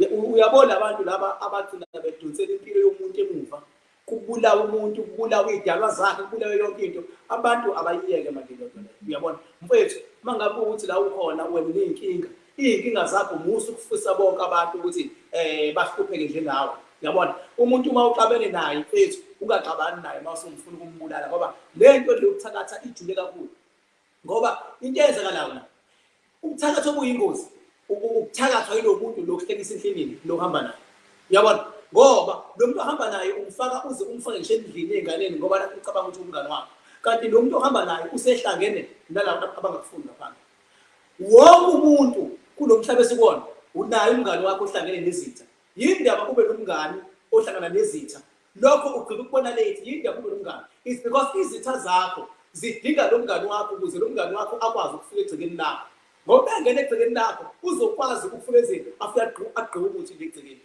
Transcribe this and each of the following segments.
uyabona abantu laba abagcina bedonsela impilo yomuntu emuva, kubulawa umuntu, kubulawa idalwa zakhe, kubulawa yonke into. Abantu abayiyeke manje lento le. Uyabona mfethu, mangabe ukuthi la ukhona wena inkinga zakho musu ukufisa bonke abantu ukuthi bahlupheke njengawe. Uyabona umuntu uma uqabene naye mfethu ungaxabani naye mase ungifuna ukumbulala ngoba lento lokuthakatha ijule kakhulu. Ngoba into eyenzakalayo la ubuthakatha obuyingozi, ukuthakathwa yilo muntu lokuhlekisa endleleni lohamba naye. Uyabona ngoba lo muntu ohamba naye umfaka uze umfake ngisho endlini enganeni ngoba ucabanga ukuthi umngane wakho, kanti lo muntu ohamba naye usehlangene nalabo abangakufuni ngaphandle. Wonke umuntu kulo mhlaba esikona unayo umngane wakho ohlangene nezitha. Yindaba kube nomngane ohlangana nezitha. Lokho ugcina ukubona lethi yindaba kube nomngane. It's because izitha zakho zidinga lo mngane wakho ukuze lo mngane wakho akwazi ukufika egcekeni lakho. Ngoba engene egcekeni lakho uzokwazi ukufika ezini afika agqibe ukuthi ngegcekeni.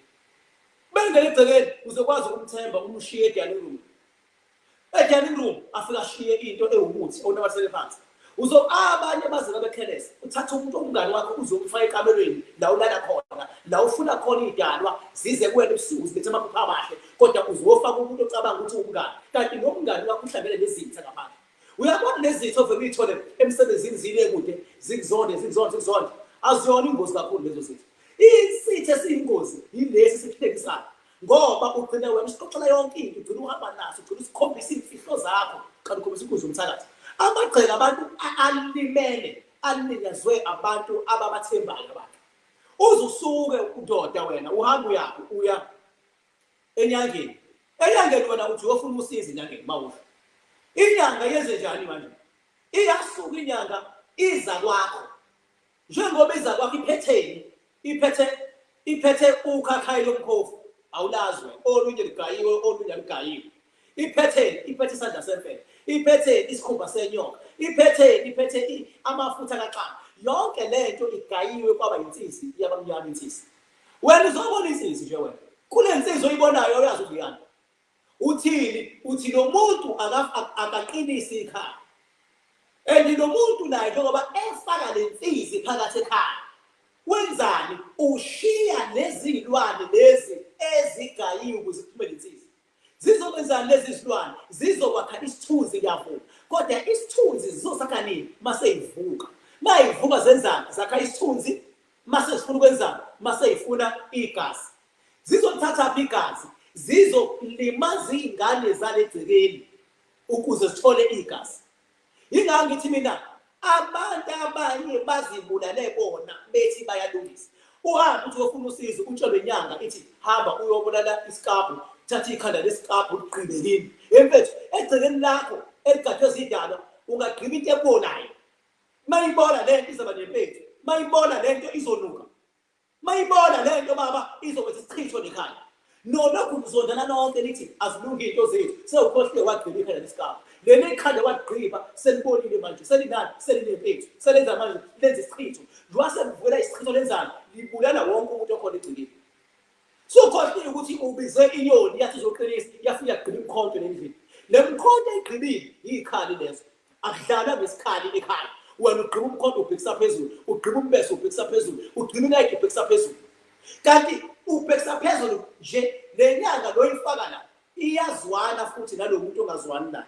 Bengene egcekeni uzokwazi ukumthemba umshiye edining room. Edining room afika ashiye into ewumuthi onabathele phansi. Abanye bazeka bekhelesa uthatha umuntu omngane wakho uzomfaka ekamelweni la ulala khona, la ufuna khona idalwa zize kuwena ebusuku zibethe amaphupha amahle, kodwa uzofaka umuntu ocabanga ukuthi umngane, kanti lo mngane wakho uhlangene nezitha ngaphandle. Uyabona lezitho vele uyithole emsebenzini zile kude zikuzonde aziyona ingozi kakhulu lezo zitho. Isithe esiyingozi yilesi sikuphekisayo ngoba ugcina wena usixoxela yonke into, ugcina uhamba naso, ugcina usikhombisa imfihlo zakho kanti ukhombisa ingozi yomthakathi. Amagceke abantu alimele alinyazwe abantu ababathembayo abantu. Uzusuke udoda wena uhamba uya enyangeni. Enyangeni wena uthi uyofuna usizo enyangeni mawusho. Inyanga yenze njani manje? Iyasuka inyanga iza kwakho. Njengoba iza kwakho iphetheni, iphethe ukhakhayi lomkhofu, awulazwe, olunye ligayiwe, olunye ligayiwe. Iphethe isandla semfene, iphethe isikhumba senyoka, iphethe amafutha kaxaka. Yonke lento igayiwe kwaba insisi yabamnyama insisi. Wena uzobona insisi nje wena. Kule insisi oyibonayo uyazi ukuyana. Uthi lo muntu akaqinisi ikhaya. Lo muntu naye njengoba efaka le nsisi phakathi ekhaya. Wenzani? Ushiya nezilwane lezi ezigayiwe ukuze kuphume insisi. Zizokwenzani lezi zilwane? Zizokwakha isithunzi kakhulu. Kodwa isithunzi zizosakha nini? Mase ivuka. Mayivuka zenzani? Zakha isithunzi. Mase zifuna ukwenzani? Mase ifuna igazi. Zizothatha apha igazi. Zizolimaza izingane zalegcekeni ukuze zithole igazi. Yingakho ngithi mina abantu abanye bazibulale bona bethi bayalungisa. Uhamba uthi ufuna usizo utshelwe inyanga ithi hamba uyobulala isikabhu, thatha ikhanda lesikabhu uqhibelini. Emfethu egcekeni lakho eligadwe zidalwa ungagqiba into ebonayo. Mayibona lento izaba nempethu, mayibona lento izonuka. Mayibona lento baba izokwenza isichitho nekhaya. Lokhu kuzondana nonke lithi azilungi into zethu. Sewukhohle wagqiba ikhanda lesikabhu. Lena ikhanda wagqiba selibonile manje selinani selinempethu. Selenza manje lenza isichitho. Lwase livula isichitho lenzana libulala wonke umuntu okhona egcekeni. So khohle ukuthi ubize inyoni yathi izoqinisa yafika yagqiba imkhonto lendlini. Le mkhonto egqibile ikhali lezo. Akudlala ngesikhali ekhaya. Wena ugqiba umkhonto ubhekisa phezulu, ugqiba umbese ubhekisa phezulu, ugqiba inayiki ubhekisa phezulu. Kanti ubhekisa phezulu nje lenyanga loyifaka la iyazwana futhi nalomuntu ongazwani naye.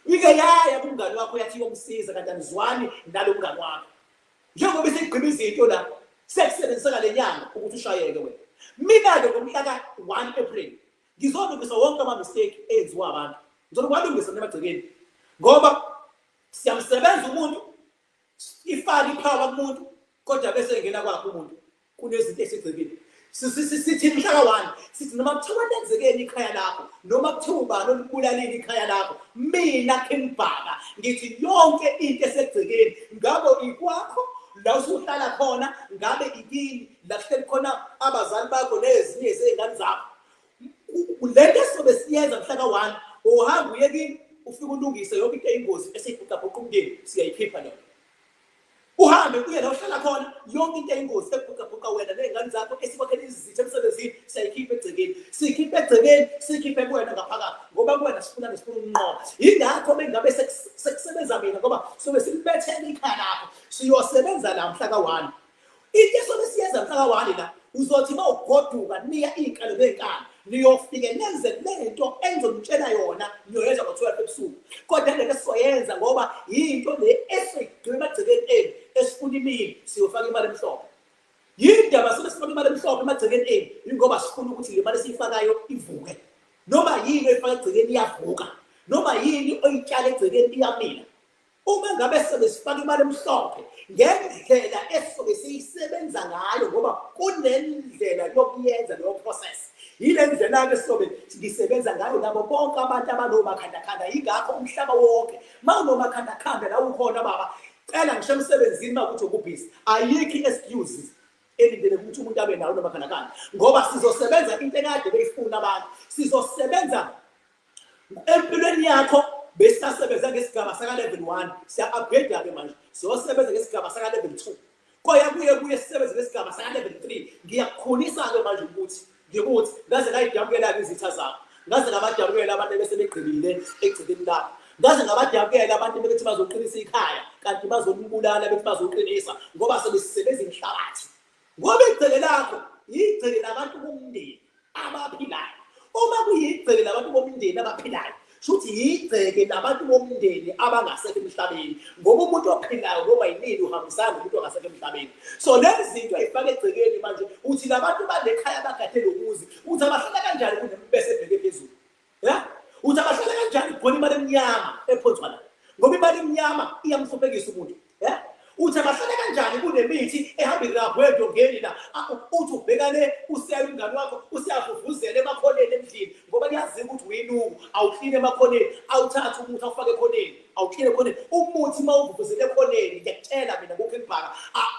Ike yaya kumngane wakho yathi yomsiza kanti anizwani nalo mngane wakho. Njengoba isigqiba izinto la sekusebenziseka lenyanga ukuthi ushayeke wena. Mina ke ngomhla ka-1 April ngizolungisa wonke ama-mistake enziwa abantu. Ngizolungisa nemagcekeni ngoba siyamsebenza umuntu ifaka ipower kumuntu kodwa bese ngena kwakho umuntu kunezinto esegcekeni. Sithi mhla ka-1 sithi noma kuthiwa kwenzekeni ikhaya lakho noma kuthiwa ubani olubulalini ikhaya lakho, mina King Bhaka ngithi yonke into esegcekeni ngabe ikwakho la usuhlala khona, ngabe ikini la kuhleli khona abazali bakho nezinye zezingane zakho. Lento esizobe siyenza mhla ka-1 uhamba uye kini ufike ulungise yonke into eyingozi esiyibhuqabhuqa umndeni siyayikhipha leyo. Uhambe uye la uhlala khona yonke into eyingozi ebhuqabhuqa wena nezingane zakho esibakhe izitho emsebenzini siyayikhipha egcekeni. Sikhipha egcekeni, sikhiphe kuwena ngaphakathi ngoba kuwena sifuna unqoba. Yingakho bengabe sekusebenza mina ngoba sobe silibethele ikhaya lakho siyosebenza la mhla ka-1. Into esobe siyenza mhla ka-1 la uzothi mawugoduka niya iqalo lenkani niyofike nenze lento engizomtshela yona niyoyenza ngo-12 ebusuku kodwa lento sizoyenza ngoba yinto le esiyigcina emagcekeni esifuna imini siyofaka imali emhlophe yindaba sifuna imali emhlophe emagcekeni ingoba sifuna ukuthi le mali esiyifakayo ivuke noma yini oyifaka egcekeni iyavuka noma yini oyitshala egcekeni iyamila uma ngabe sebesifaka imali emhlophe ngendlela esobe siyisebenza ngayo ngoba kunendlela yokuyenza leyo process yile ndlela-ke sobe ngisebenza ngayo nabo bonke abantu abanomakhandakhanda yingakho umhlaba wonke ma unomakhandakhanda la ukhona baba cela ngisho emsebenzini ma ukuthi ukubhizi ayikho excuses elindele ukuthi umuntu abe nawo nomakhandakhanda ngoba sizosebenza into ekade beyifuna abantu sizosebenza empilweni yakho besisasebenza ngesigaba saka-level 1 siya-upgrade-ke manje siyosebenza ngesigaba saka-level 2 koya kuye sisebenze ngesigaba saka-level 3 ngiyakukhulisa-ke manje ukuthi ngaze ngayidabukela-ke izitha zakho ngaze ngabadabukela abantu besebegqibile egcekeni lakho ngaze ngabadabukela abantu bethi bazoqinisa ikhaya kanti bazolibulala bethi bazoqinisa ngoba sebesisebenza inhlabathi ngoba igceke lakho yigceke labantu bomndeni abaphilayo uma kuyigceke labantu bomndeni abaphilayo shuthi yigceke labantu bomndeni abangasekho emhlabeni ngoba umuntu ophilayo ngoba yinini uhambisana nomuntu ongasekho emhlabeni so lezi zinto ayifake egcekeni manje uthi labantu balekhaya bagade lomuzi uthi abahlala kanjani kunembese ebheke phezulu uthi abahlala kanjani khona imali emnyama ephonzwa la ngoba imali emnyama iyamhluphekisa umuntu uthi abahlala kanjani kunemithi ehamba irabwedo ngeni la uthi ubhekane usiyala umngane wakho usiyavuvuzela emakhoneni endlini ngoba liyaziwa ukuthi uyinuku awuklini emakhoneni awuthatha umuthi awufake ekhoneni awuklini ekhoneni umuthi ma uvuvuzela ekhoneni ngiyakutshela mina uKing Bhaka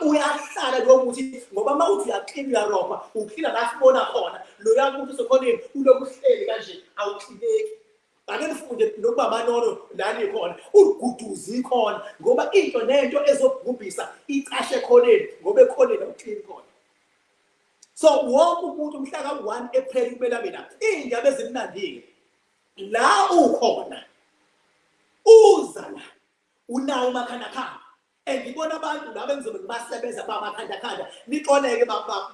uyahlala lowo muthi ngoba ma uthi uyaklina uyarobha uklina la sibona khona loya muntu usekhoneni uloku uhleli kanje awuklineki ake nifunde nokuba amanono lani khona uguduzi khona ngoba into nento ezogubhisa icashe ekhoneni ngoba ekhoneni awuklini khona so wonke umuntu umhla ka-1 April kumele abe la iy'ndaba ezimnandi-ke la ukhona uza la unawo umakhandakhanda ngibona abantu laba engizobe ngibasebenza bamakhandakhanda nixoleke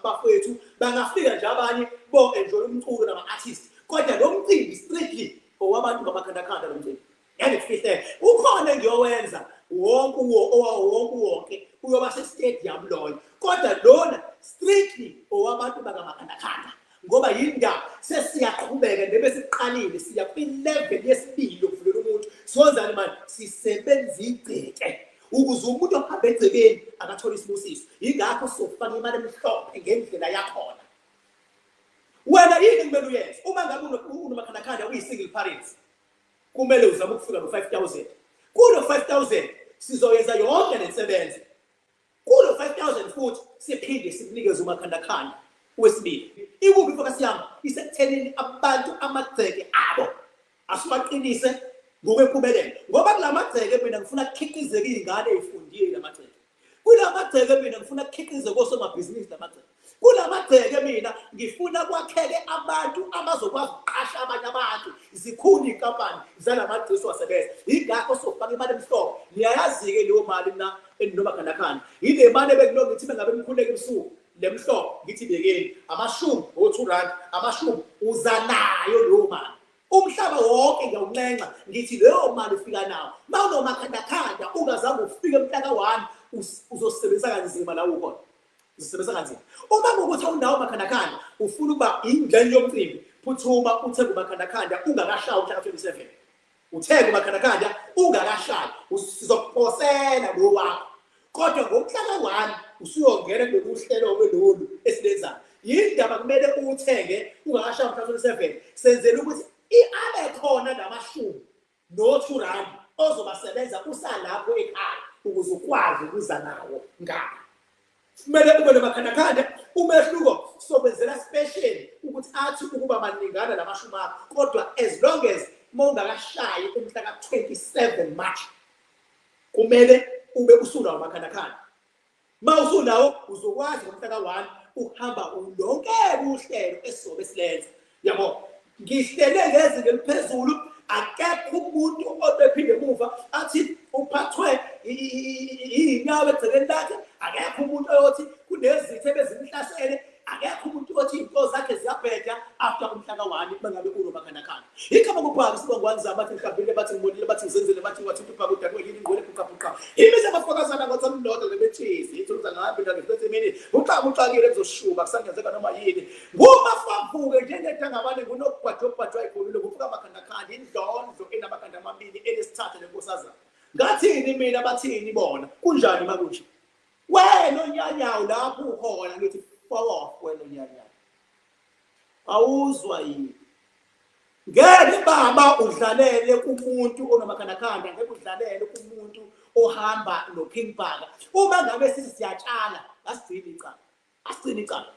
bafowethu bangafika nje abanye bo-enjoy umculo nama-artist kodwa lo mcimbi strictly owabantu bamakhandakhanda lo mcimbi ngikufihle ukhona engiyowenza wonke uyoba se-stadium loyo kodwa lona strictly owabantu bakamakhandakhanda ngoba yindaba sesiyaqhubeka nebe siqalile siya kwi-level yesibili yokuvulela umuntu siyozani manje sisebenza igceke ukuze umuntu ohambe egcekeni akathole isibusiso yingakho sizofaka imali emhlophe ngendlela yakhona wena yini kumele uyenze uma ngabe unomakhandakhanda uyi-single parents kumele uzame ukufika no-5,000 kulo 5,000 sizoyenza yonke nensebenzo kulo 5,000 futhi siphinde sikunikeze umakhandakhanda wesibili ikuphi ifocus yami isekutheleni abantu amagceke abo asibaqinise ngokwempumelelo ngoba kulamagceke mina ngifuna kukhiqizeke iy'ngane ey'fundile lamagceke kulamagceke mina ngifuna kukhiqize kosomabhizinisi lamagceke kulamagceke mina ngifuna kwakheke abantu abazokwazi ukuqasha abanye abantu zikhulu iy'nkampani zalamagceke siwasebenza yingakho sofaka imali emhlophe niyayazi-ke leyo mali mina endinomakhandakhanda yile mali ebekuloko ngithi bengabe mkhuleka ebusuku le mhlophe ngithi bekeni amashumi o-2 amashumi uza nayo leyo mali umhlaba wonke ngiyawuncenca ngithi leyo mali ufika nawo ma unomakhandakhanda ungazange ufike mhla ka-1 uzosebenzisa kanzima la ukhona uzosebenza kanzima uma kuwukuthi awunawo umakhandakhanda ufuna ukuba ingxenye yomcimbi phuthuma uthenge umakhandakhanda ungakashayi umhla ka-27 uthenge umakhandakhanda ungakashayi sizokuphosela lo wakho kodwa ngomhla ka-1 usuyongena kulolu hlelo lolu esilenzayo yindaba kumele uwuthenge ungakashayi umhla ka-27 senzela ukuthi abe khona namashumi no-2 ozobasebenza usalapho ekhaya ukuze ukwazi ukuza nawo ngapha kumele ube nomakhandakhanda umehluko sokwenzela special ukuthi athi ukuba maningana namashumi akho kodwa as long as uma ungakashayi umhla ka-27 March kumele ube usunawo umakhandakhanda ma usunawo uzokwazi ngomhla ka-1 uhamba ulonke uhlelo esizobe silenza yabo ngihlele ngezinga eliphezulu akekho umuntu obephinde emuva athi uphathwe iy'nyawo egcekeni lakhe akekho umuntu oyothi kunezitho ebezimhlasele akekho umuntu othi into zakhe ziyabheda after umhla ka-1 bangabe unomakhanakhala. Ikhamba kuBhaka sibongwanza bathi mhlawumbe bathi ngibonile bathi ngizenzele bathi wathi uBhaka udakwe yini ingwele buqabuqa. Imize abafokazana ngothi amndoda lebethizi ithuza ngabe ngakhe mini uqaqile kuzoshuba kusangenzeka noma yini. Ngumafavuke njengedangabane ngunokubhajobhajwa ikhulule kufuka amakhanakhala indlondlo enamakhanda amabili enesithathu lenkosazana. Ngathini mina bathini bona kunjani makunje? Wena onyanyawo lapho ukhona ngithi off wena onyanyawo. Awuzwa yini? Ngeke baba udlalele kumuntu onomakhanakanda, ngeke udlalele kumuntu ohamba noKing Bhaka. Uma ngabe sithi siyatshala, asigcini icala. Asigcini icala.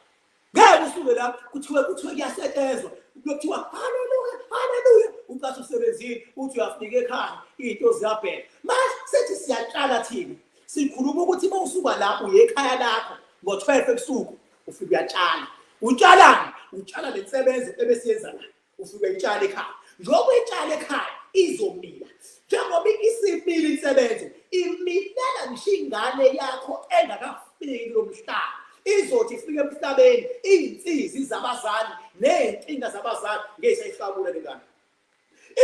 Ngeke usuke la kuthiwe kuyasetshezwa. Kuthiwa haleluya, haleluya. Ucathi usebenzini, uthi uyafika ekhaya, izinto ziyabheka. Mase sithi siyatshala thina. Sikhuluma ukuthi mawusuka la uye ekhaya lakho ngo-12 ebusuku ufika uyatshala. Utshalani? Utshala lensebenzo ebesiyenza la. Ufika uyatshala ekhaya. Njengoba uyatshala ekhaya izomila. Njengoba isimile insebenzo, imilela ngisho ingane yakho engakafiki lo mhlaba. Izothi ifike emhlabeni izinsizi zabazali nezinkinga zabazali ngeyisayihlabula lengane.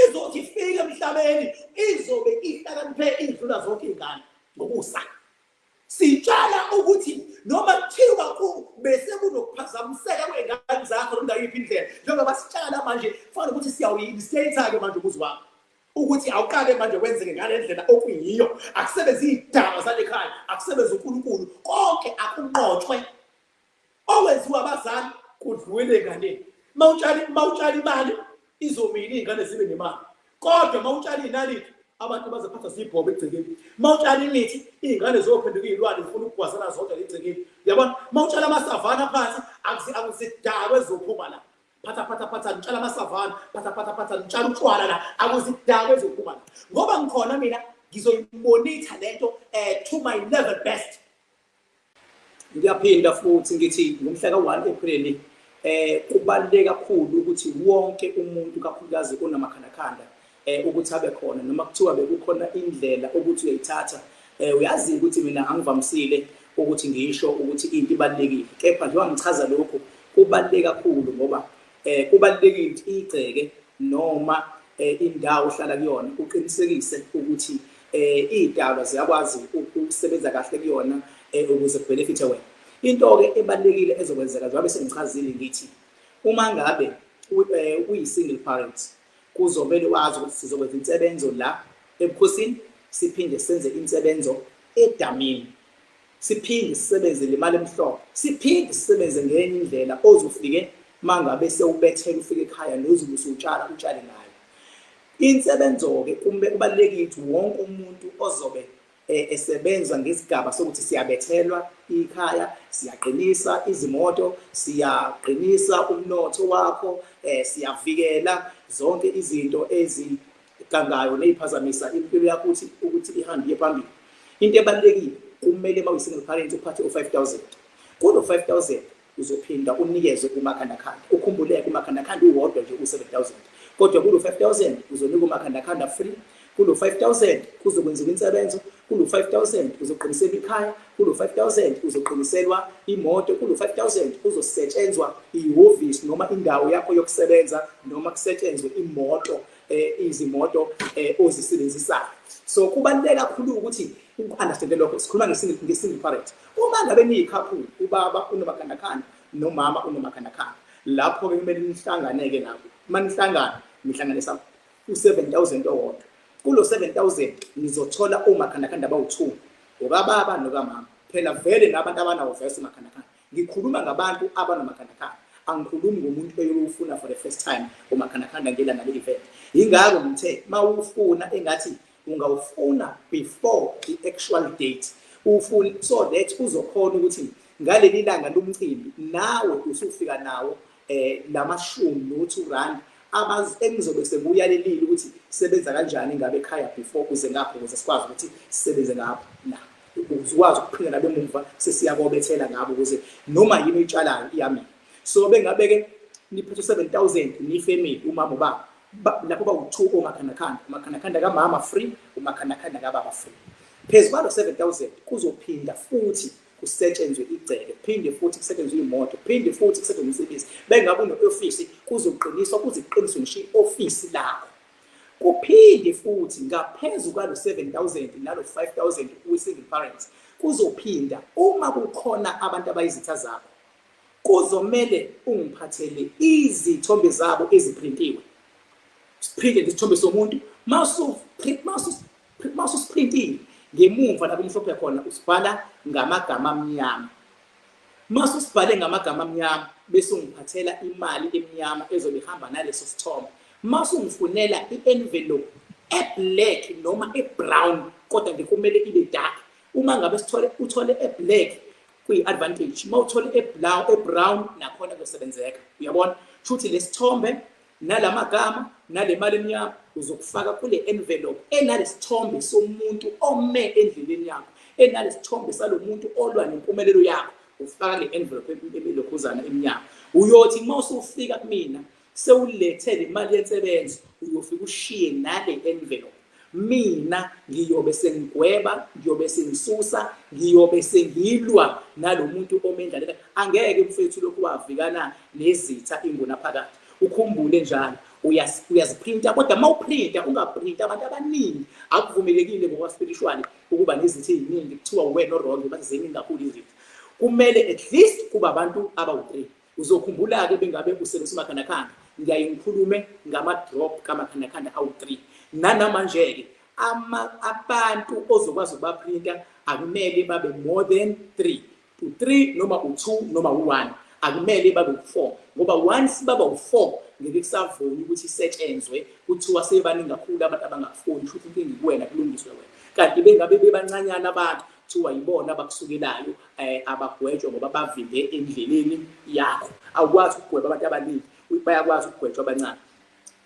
Izothi ifike emhlabeni izobe ihlakaniphe indlula zonke izingane ngokusa. Sitshala ukuthi noma kuthiwa bese kunokuphazamiseka kwengane zakho ngayiphi indlela. Njengoba sitshala manje kufanele ukuthi siyayitha-ke manje ukuzwa ukuthi awuqale manje kwenzeke ngale ndlela okuyiyo. Akusebenzi izidaba zalekhaya, akusebenzi uNkulunkulu, konke akunqotshwe. Owenziwa abazali kudlule enganeni. Mawutshala imali izomila izingane zibe nemali. Kodwa mawutshala inalithi abantu bazaphatha zibhobe egcekeni. Mawutshala imithi izingane zophenduka izilwane zifuna ukugwazana zonke egcekeni. Uyabona? Mawutshala amasavana phansi akuzidakwe ezophuma la. Phatha ngitshala amasavana, phatha ngitshala utshwala la, akuzidakwe ezophuma la. Ngoba ngikhona mina ngizoyimonitha lento to my level best. Ngiyaphinda futhi ngithi ngomhla ka-1 April kubaluleke kakhulu ukuthi wonke umuntu kakhulukazi onamakhanakanda ukuthi abe khona noma kuthiwa bekukhona indlela ukuthi uyayithatha. Uyazi ukuthi mina angivamisile ukuthi ngisho ukuthi into ibalulekile, kepha njengoba ngichaza lokho kubaluleke kakhulu ngoba kubalulekile ukuthi igceke noma indawo ohlala kuyona uqinisekise ukuthi izidalwa ziyakwazi ukusebenza kahle kuyona ukuze benefit wena. Into ke ebalekile ezokwenzeka njengoba sengichazile ngithi uma ngabe uyi-single parent kuzomele wazi ukuthi sizokwenza insebenzo la ebukhosini, siphinde senze insebenzo edamini, siphinde sisebenze le mali emhlophe, siphinde sisebenze ngenye indlela ozufike mangabe sewubethela ufike ekhaya nozubu usutshala utshale ngayo. Insebenzo-ke kubalulekile ukuthi wonke umuntu ozobe esebenza ngesigaba sokuthi siyabethelwa ikhaya, siyaqinisa izimoto, siyaqinisa umnotho wakho, siyavikela zonke izinto ezigangayo neziphazamisa impilo yakho ukuthi ihambe iye phambili. Into ebalulekile kumele mawu-single parent uphathe u-5,000. Kulo 5,000 uzophinda unikezwe kumakhandakhanda. Ukhumbuleke umakhandakhanda uwodwa nje u-7,000. Kodwa kulo 5,000 uzonika umakhandakhanda free. Kulo 5,000 kuzokwenziwa insebenzo. Kulo 5,000 uzoqinisela ikhaya. Kulo 5,000 uzoqiniselwa imoto. Kulo 5,000 uzosetshenzwa ihhovisi noma indawo yakho yokusebenza noma kusetshenzwe imoto, izimoto ozisebenzisayo. So kubaluleke kakhulu ukuthi understand lokho. Sikhuluma nge-single parent. Uma ngabe niyikhaphu, ubaba unomakhandakhanda nomama unomakhandakhanda, lapho ke kumele nihlanganeke nabo. Manihlangana nihlanganisa u-7,000 owodwa. Kulo 7,000 nizothola omakhandakhanda abawu-2, okababa nokamama. Phela vele nabantu abanawo vese umakhandakhanda. Ngikhuluma ngabantu abanomakhandakhanda. Angikhulumi ngomuntu eyofuna for the first time umakhandakhanda ngela ngale event. Yingakho ngithe mawufuna engathi ungawufuna before the actual date. Ufuna so that uzokhona ukuthi ngaleli langa lomcimbi nawe usufika nawo lamashumi engizobe sekuyalelile ukuthi sebenza kanjani ngabe ekhaya before kuze ngapho ukuze sikwazi ukuthi sisebenze ngapho la ukwazi ukuphinda nabe emuva sesiyabobethela ngabo ukuze noma yini oyitshalayo iyami. So bengabe-ke niphethe 7,000 nifamily, umama ubaba lapho bawu-2 umakhandakhanda kamama free, umakhandakhanda kababa free. Phezu kwalo 7,000 kuzophinda futhi kusetshenzwe igceke, kuphinde futhi kusetshenzwe imoto, kuphinde futhi kusetshenzwe umsebenzi. Bengabe une-ofisi kuzoqiniswa kuziqiniswe ngisho i-ofisi lakho. Kuphinde futhi ngaphezu kwalo 7,000 nalo 5,000 we-single parents kuzophinda uma kukhona abantu abayizitha zakho kuzomele ungiphathele izithombe zabo eziprintiwe. Siphinde isithombe somuntu masusiprintile ngemuva lapho umhlophe khona usibhala ngamagama amnyama. Masusibhale ngamagama amnyama bese ungiphathela imali emnyama ezobe ihamba naleso sithombe. Masungifunela i-envelope e-black noma e-brown kodwa ngikumele ibe dark. Uma ngabe uthole e-black kuyi-advantage, uma uthole e-brown nakhona kuyosebenzeka. Uyabona? Shuthi lesithombe nalamagama nale mali emnyama uzokufaka kule envelope enalesithombe somuntu ome endleleni yakho, enalesithombe salomuntu olwa nempumelelo yakho. Ufaka le envelope emilokhuzana emnyama. Uyothi uma usufika kumina sewulethele imali yensebenzo uyofika ushiye nale envelope. Mina ngiyobe sengigweba, ngiyobe sengisusa, ngiyobe sengilwa nalomuntu omendlalela. Angeke mfethu lokhu wavikana nezitha ingunaphakade. Ukhumbule njalo uyaziprinta kodwa uma uprinta ungaprinta abantu abaningi. Akuvumelekile ngokwaspiritual ukuba nezitha eziningi kuthiwa wena wrong baziningi kakhulu izitha. Kumele at least kuba abantu abawu-3. Uzokhumbula ke bengabe usebenzisa umakhanakanda ngiyaye ngikhulume ngama-drop kamakhanakanda awu-3. Nanamanje ke abantu ozokwazi ukubaprinta akumele babe more than 3 to 3 noma u2 noma u1. Akumele babe u4 ngoba once baba u4 ngeke kusavuni ukuthi isetshenzwe kuthiwa sebaningi kakhulu abantu abangafuni futhi inkingi kuwena kulungiswe wena. Kanti bengabe bebancanyana abantu kuthiwa yibona abakusukelayo abagwetshwa ngoba bavimbe endleleni yakho. Awukwazi ukugweba abantu abaningi, bayakwazi ukugwetshwa abancane.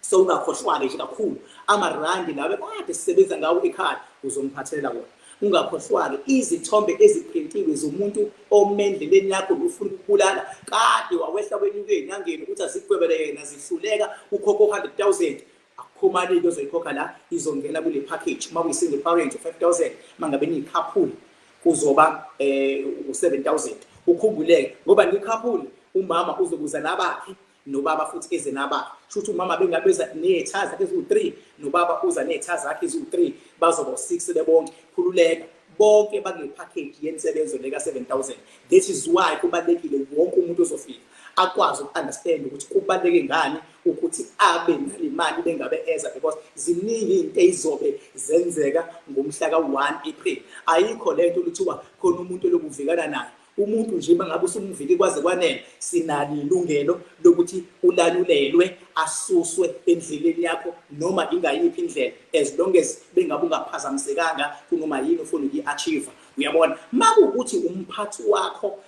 So ungakhohlwa nje kakhulu amarandi lawe kade sisebenza ngawo ekhaya uzomphathela wona. Ungakhohlwa izithombe eziprintiwe zomuntu omendleleni yakho ufuna ukubulala kade wawehla kwenyuke enyangeni ukuthi azigwebele yena zihluleka ukhokho 100,000. Akukhomani ozoyikhokha la izongena kule package. Uma uyi-single parent 5,000 mangabe niyikhapuli kuzoba u7,000. Ukhumbuleke ngoba nikhapuli umama uzokuza nabakhe nobaba futhi eze nabakhe. Shuthi umama bengabeza nezitha zakhe eziwu3 nobaba uza nezitha zakhe eziwu3 bazoba u6 bebonke. Khululeka bonke bakule package yensebenzo leka 7,000. That is why kubalekile wonke umuntu ozofika akwazi ukunderstand ukuthi kubaleke ngani ukuthi abe nale mali bengabe eza because ziningi izinto ezizobe zenzeka ngomhla ka1 April. Ayikho lento lithiwa khona umuntu lokuvikana naye. Umuntu nje mangabe usumvike kwaze kwanele sinalo ilungelo lokuthi ulalulelwe asuswe endleleni yakho noma ingayiphi indlela as long as bengabe ungaphazamisekanga kunoma yini ufuna ukuyi-achieve. Uyabona makuukuthi umphathi wakho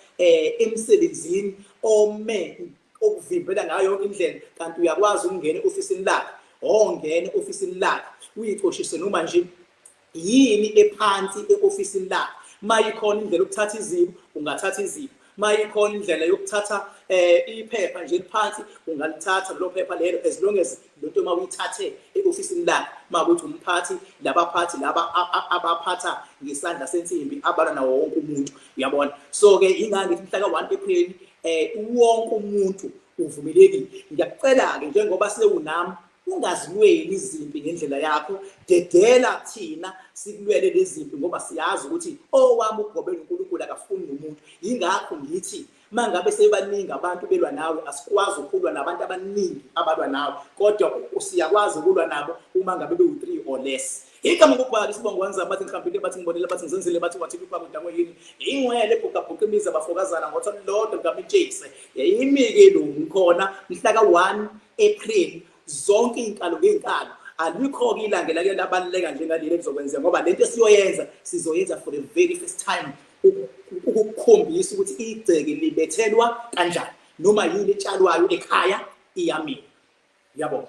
emsebenzini ome okuvimbela ngayo yonke indlela kanti uyakwazi ukungena ofisini lakhe ongena ofisini lakhe uyixoshise noma nje yini ephansi eofisini lakhe. Mayikhona indlela yokuthatha izibo ungathatha izibo, mayikhona indlela yokuthatha iphepha nje phansi ungalithatha lo phepha lelo as long as lonto mawuyithathe eofisini lakhe. Makuthi umphathi labaphathi laba abaphatha ngesandla sensimbi abala nawo wonke umuntu. Uyabona? So ke ingane ngithi mhla ka1 April wonke umuntu uvumelekile. Ngiyakucela ke njengoba sewunami ungazilweli izimpi ngendlela yakho, dedela thina sikulwele lezimpi ngoba siyazi ukuthi owami ugobela uNkulunkulu akafuni nomuntu. Ingakho ngithi mangabe sebaningi abantu belwa nawe asikwazi ukulwa nabantu abaningi abalwa nawe kodwa usiyakwazi ukulwa nabo uma ngabe bewu3 or less. Igama ngokubhala isibongo wanza bathi ngikhambile bathi ngibonile bathi ngizenzile bathi wathi kupha kudango yini ingwele bhokabhoka imiza bafokazana ngothi lodwa ngamtshekise yayimi-ke lo ngikhona mhla ka1 April zonke inkalo ngeenkalo. Alikho-ke ilanga lake labaluleka njengaleli elizokwenzeka ngoba lento esiyoyenza sizoyenza for the very first time ukukhombisa ukuthi igceke libethelwa kanjani noma yini etshalwayo ekhaya iyamila. Yabo.